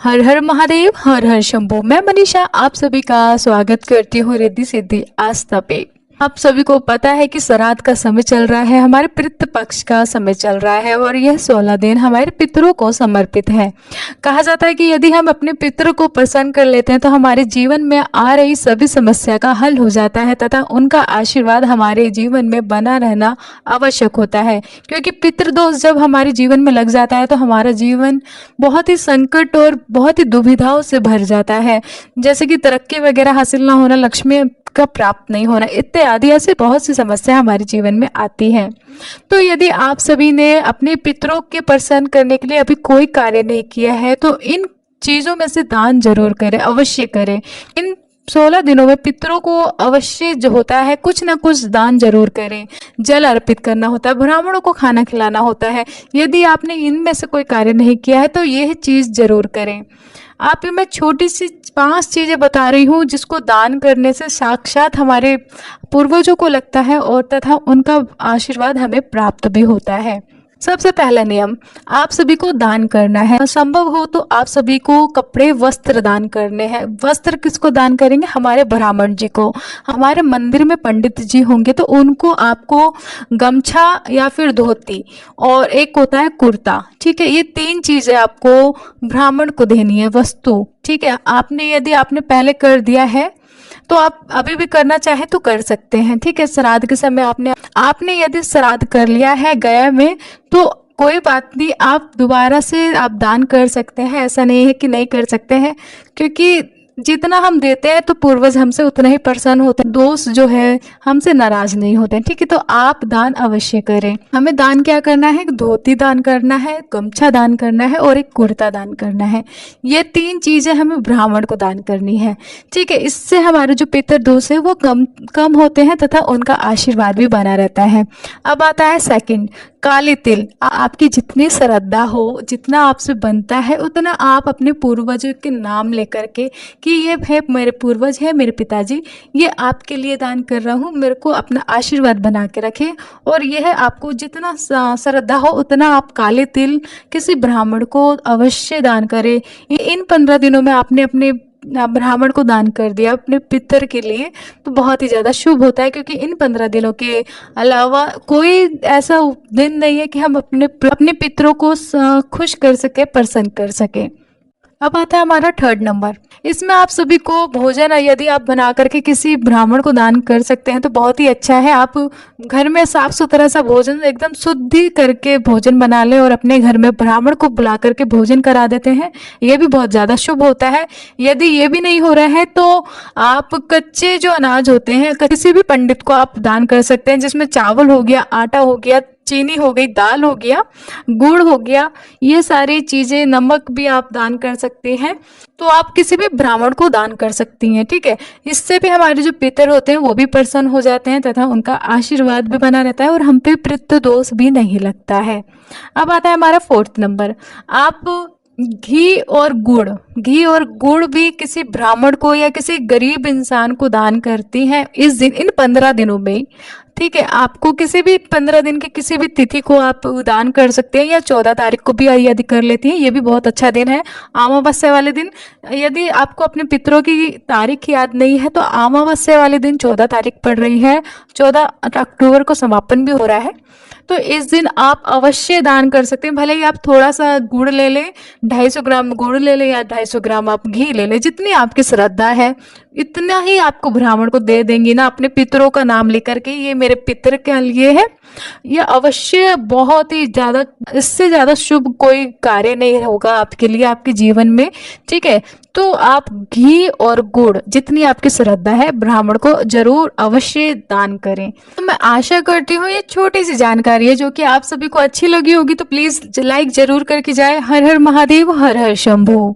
हर हर महादेव, हर हर शंभू। मैं मनीषा आप सभी का स्वागत करती हूँ रिद्धि सिद्धि आस्था पे। आप सभी को पता है कि श्राद्ध का समय चल रहा है, हमारे पितृ पक्ष का समय चल रहा है और यह 16 दिन हमारे पितरों को समर्पित है। कहा जाता है कि यदि हम अपने पितरों को प्रसन्न कर लेते हैं तो हमारे जीवन में आ रही सभी समस्या का हल हो जाता है तथा उनका आशीर्वाद हमारे जीवन में बना रहना आवश्यक होता है। क्योंकि पितृदोष जब हमारे जीवन में लग जाता है तो हमारा जीवन बहुत ही संकट और बहुत ही दुविधाओं से भर जाता है, जैसे कि तरक्की वगैरह हासिल ना होना, लक्ष्मी का प्राप्त नहीं होना इत्यादि ऐसे बहुत सी समस्या हमारे जीवन में आती हैं। तो यदि आप सभी ने अपने पितरों के प्रसन्न करने के लिए अभी कोई कार्य नहीं किया है तो इन चीज़ों में से दान जरूर करें, अवश्य करें। इन 16 दिनों में पितरों को अवश्य जो होता है कुछ ना कुछ दान जरूर करें। जल अर्पित करना होता है, ब्राह्मणों को खाना खिलाना होता है। यदि आपने इनमें से कोई कार्य नहीं किया है तो यह चीज़ जरूर करें। आप मैं छोटी सी 5 चीज़ें बता रही हूँ जिसको दान करने से साक्षात हमारे पूर्वजों को लगता है और तथा उनका आशीर्वाद हमें प्राप्त भी होता है। सबसे पहला नियम, आप सभी को दान करना है। संभव हो तो आप सभी को कपड़े वस्त्र दान करने हैं। वस्त्र किसको दान करेंगे? हमारे ब्राह्मण जी को। हमारे मंदिर में पंडित जी होंगे तो उनको आपको गमछा या फिर धोती और एक होता है कुर्ता, ठीक है। ये 3 चीजें आपको ब्राह्मण को देनी है वस्तु, ठीक है। यदि आपने पहले कर दिया है तो आप अभी भी करना चाहे तो कर सकते हैं, ठीक है। श्राद्ध के समय आपने यदि श्राद्ध कर लिया है गया में तो कोई बात नहीं, आप दोबारा से आप दान कर सकते हैं। ऐसा नहीं है कि नहीं कर सकते हैं, क्योंकि जितना हम देते हैं तो पूर्वज हमसे उतना ही प्रसन्न होते हैं, दोस्त जो है हमसे नाराज नहीं होते हैं, ठीक है। तो आप दान अवश्य करें। हमें दान क्या करना है? धोती दान करना है, गमछा दान करना है और एक कुर्ता दान करना है। ये 3 चीजें हमें ब्राह्मण को दान करनी है, ठीक है। इससे हमारे जो पितृ दोष है वो कम होते हैं तथा उनका आशीर्वाद भी बना रहता है। अब आता है सेकंड, काले तिल। आपकी जितनी श्रद्धा हो, जितना आपसे बनता है उतना आप अपने पूर्वजों के नाम लेकर के कि ये है मेरे पूर्वज है, मेरे पिताजी, ये आपके लिए दान कर रहा हूँ, मेरे को अपना आशीर्वाद बना के रखें। और यह आपको जितना श्रद्धा हो उतना आप काले तिल किसी ब्राह्मण को अवश्य दान करें। इन 15 दिनों में आपने अपने ब्राह्मण को दान कर दिया अपने पितर के लिए तो बहुत ही ज़्यादा शुभ होता है, क्योंकि इन 15 दिनों के अलावा कोई ऐसा दिन नहीं है कि हम अपने पितरों को खुश कर सके, प्रसन्न कर सके। अब आता है हमारा थर्ड नंबर। इसमें आप सभी को भोजन यदि आप बना करके किसी ब्राह्मण को दान कर सकते हैं तो बहुत ही अच्छा है। आप घर में साफ सुथरा सा भोजन एकदम शुद्धि करके भोजन बना लें और अपने घर में ब्राह्मण को बुला करके भोजन करा देते हैं, ये भी बहुत ज़्यादा शुभ होता है। यदि ये भी नहीं हो रहा है तो आप कच्चे जो अनाज होते हैं किसी भी पंडित को आप दान कर सकते हैं, जिसमें चावल हो गया, आटा हो गया, चीनी हो गई, दाल हो गया, गुड़ हो गया, ये सारी चीजें, नमक भी आप दान कर सकते हैं। तो आप किसी भी ब्राह्मण को दान कर सकती हैं, ठीक है। इससे भी हमारे जो पितर होते हैं वो भी प्रसन्न हो जाते हैं तथा उनका आशीर्वाद भी बना रहता है और हम पे पितृ दोष भी नहीं लगता है। अब आता है हमारा 4th नंबर। आप घी और गुड़ भी किसी ब्राह्मण को या किसी गरीब इंसान को दान करती हैं इन 15 दिनों में, ठीक है। आपको किसी भी 15 दिन की किसी भी तिथि को आप दान कर सकते हैं या 14 तारीख को भी यदि कर लेती हैं, ये भी बहुत अच्छा दिन है। अमावस्या वाले दिन, यदि आपको अपने पितरों की तारीख याद नहीं है तो अमावस्या वाले दिन 14 तारीख पड़ रही है, 14 अक्टूबर को समापन भी हो रहा है, तो इस दिन आप अवश्य दान कर सकते हैं। भले ही आप थोड़ा सा गुड़ ले लें, 250 ग्राम गुड़ ले लें या 250 ग्राम आप घी ले लें, जितनी आपकी श्रद्धा है इतना ही आपको ब्राह्मण को दे देंगी ना, अपने पितरों का नाम लेकर के ये मेरे पितर के लिए है। यह अवश्य बहुत ही ज़्यादा, इससे ज़्यादा शुभ कोई कार्य नहीं होगा आपके लिए आपके जीवन में, ठीक है। तो आप घी और गुड़ जितनी आपकी श्रद्धा है ब्राह्मण को जरूर अवश्य दान करें। तो मैं आशा करती हूँ ये छोटी सी जानकारी है जो कि आप सभी को अच्छी लगी होगी, तो प्लीज़ लाइक जरूर करके जाए। हर हर महादेव, हर हर शंभू।